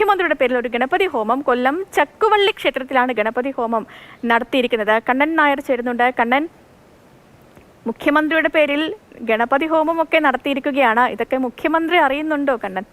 മുഖ്യമന്ത്രിയുടെ പേരിൽ ഒരു ഗണപതി ഹോമം കൊല്ലം ചക്കുവള്ളി ക്ഷേത്രത്തിലാണ് ഗണപതി ഹോമം നടത്തിയിരിക്കുന്നത്. കണ്ണൻ നായർ ചേരുന്നുണ്ട്. കണ്ണൻ, മുഖ്യമന്ത്രിയുടെ പേരിൽ ഗണപതി ഹോമമൊക്കെ നടത്തിയിരിക്കുകയാണ്. ഇതൊക്കെ മുഖ്യമന്ത്രി അറിയുന്നുണ്ടോ കണ്ണൻ?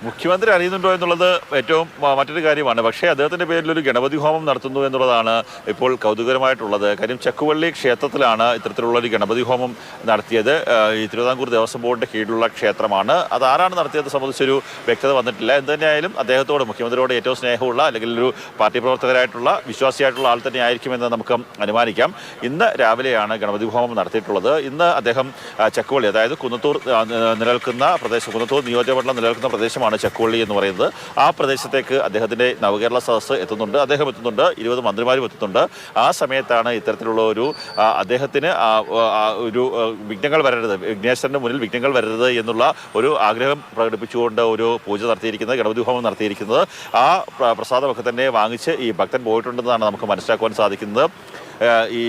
മുഖ്യമന്ത്രി അറിയുന്നുണ്ടോ എന്നുള്ളത് ഏറ്റവും മറ്റൊരു കാര്യമാണ്. പക്ഷേ അദ്ദേഹത്തിൻ്റെ പേരിൽ ഒരു ഗണപതി ഹോമം നടത്തുന്നു എന്നുള്ളതാണ് ഇപ്പോൾ കൗതുകരമായിട്ടുള്ളത്. കാര്യം ചക്കുവള്ളി ക്ഷേത്രത്തിലാണ് ഇത്തരത്തിലുള്ള ഒരു ഗണപതി ഹോമം നടത്തിയത്. ഈ തിരുവിതാംകൂർ ദേവസ്വം ബോർഡിൻ്റെ കീഴിലുള്ള ക്ഷേത്രമാണ്. അതാരാണ് നടത്തിയത് സംബന്ധിച്ചൊരു വ്യക്തത വന്നിട്ടില്ല. എന്തുതന്നെയായാലും അദ്ദേഹത്തോട്, മുഖ്യമന്ത്രിയോട് ഏറ്റവും സ്നേഹമുള്ള അല്ലെങ്കിൽ ഒരു പാർട്ടി പ്രവർത്തകരായിട്ടുള്ള വിശ്വാസിയായിട്ടുള്ള ആൾ തന്നെ ആയിരിക്കുമെന്ന് നമുക്ക് അനുമാനിക്കാം. ഇന്ന് രാവിലെയാണ് ഗണപതി ഹോമം നടത്തിയിട്ടുള്ളത്. ഇന്ന് അദ്ദേഹം ചക്കുവള്ളി, അതായത് കുന്നത്തൂർ നിലനിൽക്കുന്ന പ്രദേശം, കുന്നത്തൂർ നിയോജകമണ്ഡലം നിലനിൽക്കുന്ന പ്രദേശമാണ് ചക്കുവള്ളി എന്ന് പറയുന്നത്. ആ പ്രദേശത്തേക്ക് അദ്ദേഹത്തിന്റെ നവകേരള സദസ്സ് എത്തുന്നുണ്ട്, അദ്ദേഹം എത്തുന്നുണ്ട്, 20 മന്ത്രിമാരും എത്തുന്നുണ്ട്. ആ സമയത്താണ് ഇത്തരത്തിലുള്ള ഒരു അദ്ദേഹത്തിന് ഒരു വിഘ്നങ്ങൾ വരരുത്, വിഘ്നേശ്വരന്റെ മുന്നിൽ വിഘ്നങ്ങൾ വരരുത് എന്നുള്ള ഒരു ആഗ്രഹം പ്രകടിപ്പിച്ചുകൊണ്ട് ഒരു പൂജ നടത്തിയിരിക്കുന്നത്, ഗണപതി ഹോമം നടത്തിയിരിക്കുന്നത്. ആ പ്രസാദമൊക്കെ തന്നെ വാങ്ങിച്ച് ഈ ഭക്തൻ പോയിട്ടുണ്ടെന്നാണ് നമുക്ക് മനസ്സിലാക്കുവാൻ സാധിക്കുന്നത്. ഈ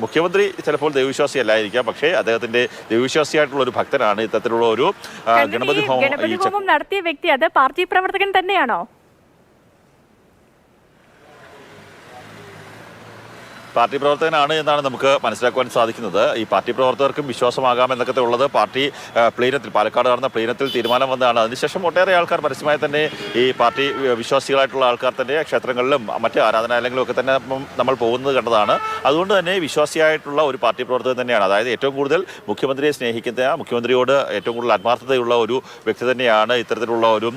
മുഖ്യമന്ത്രി ചിലപ്പോൾ ദൈവവിശ്വാസി അല്ലായിരിക്കാം, പക്ഷേ അദ്ദേഹത്തിന്റെ ദൈവവിശ്വാസിയായിട്ടുള്ള ഒരു ഭക്തനാണ് ഇത്തരത്തിലുള്ള ഒരു ഗണപതി ഹോമം നടത്തിയ വ്യക്തി. അത് പാർട്ടി പ്രവർത്തകൻ തന്നെയാണോ? പാർട്ടി പ്രവർത്തകനാണ് എന്നാണ് നമുക്ക് മനസ്സിലാക്കുവാൻ സാധിക്കുന്നത്. ഈ പാർട്ടി പ്രവർത്തകർക്കും വിശ്വാസമാകാമെന്നൊക്കെ ഉള്ളത് പാർട്ടി പ്ലീനത്തിൽ, പാലക്കാട് നടന്ന പ്ലീനത്തിൽ തീരുമാനം വന്നതാണ്. അതിനുശേഷം ഒട്ടേറെ ആൾക്കാർ പരസ്യമായി തന്നെ ഈ പാർട്ടി വിശ്വാസികളായിട്ടുള്ള ആൾക്കാർ തന്നെ ക്ഷേത്രങ്ങളിലും മറ്റ് ആരാധനാലയങ്ങളിലും ഒക്കെ തന്നെ നമ്മൾ പോകുന്നത് കണ്ടതാണ്. അതുകൊണ്ട് തന്നെ വിശ്വാസിയായിട്ടുള്ള ഒരു പാർട്ടി പ്രവർത്തകൻ തന്നെയാണ്. അതായത് ഏറ്റവും കൂടുതൽ മുഖ്യമന്ത്രിയെ സ്നേഹിക്കുന്ന, മുഖ്യമന്ത്രിയോട് ഏറ്റവും കൂടുതൽ ആത്മാർത്ഥതയുള്ള ഒരു വ്യക്തി തന്നെയാണ് ഇത്തരത്തിലുള്ള ഒരു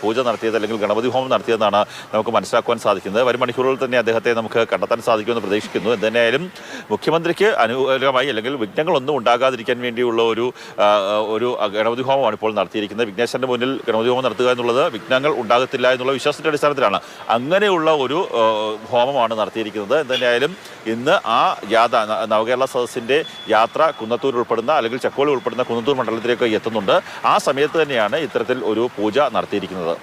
പൂജ നടത്തിയത് അല്ലെങ്കിൽ ഗണപതി ഹോമം നടത്തിയതെന്നാണ് നമുക്ക് മനസ്സിലാക്കുവാൻ സാധിക്കുന്നത്. വരും മണിക്കൂറുകളിൽ തന്നെ അദ്ദേഹത്തെ നമുക്ക് കണ്ടെത്താൻ സാധിക്കുമെന്ന് പ്രതീക്ഷിക്കുന്നു. എന്തായാലും മുഖ്യമന്ത്രിക്ക് അനുകൂലമായി അല്ലെങ്കിൽ വിഘ്നങ്ങളൊന്നും ഉണ്ടാകാതിരിക്കാൻ വേണ്ടിയുള്ള ഒരു ഗണപതി ഹോമമാണ് ഇപ്പോൾ നടത്തിയിരിക്കുന്നത്. വിഘ്നേശ്വരന്റെ മുന്നിൽ ഗണപതി ഹോമം നടത്തുക എന്നുള്ളത് വിഘ്നങ്ങൾ ഉണ്ടാകത്തില്ല എന്നുള്ള വിശ്വാസത്തിന്റെ അടിസ്ഥാനത്തിലാണ് അങ്ങനെയുള്ള ഒരു ഹോമമാണ് നടത്തിയിരിക്കുന്നത്. എന്തായാലും ഇന്ന് ആ നവകേരള സദസ്സിന്റെ യാത്ര കുന്നത്തൂർ ഉൾപ്പെടുന്ന അല്ലെങ്കിൽ ചക്കുവള്ളി ഉൾപ്പെടുന്ന കുന്നത്തൂർ മണ്ഡലത്തിലേക്ക് എത്തുന്നുണ്ട്. ആ സമയത്ത് തന്നെയാണ് ഇത്തരത്തിൽ ഒരു പൂജ നടത്തിയിരിക്കുന്നത്.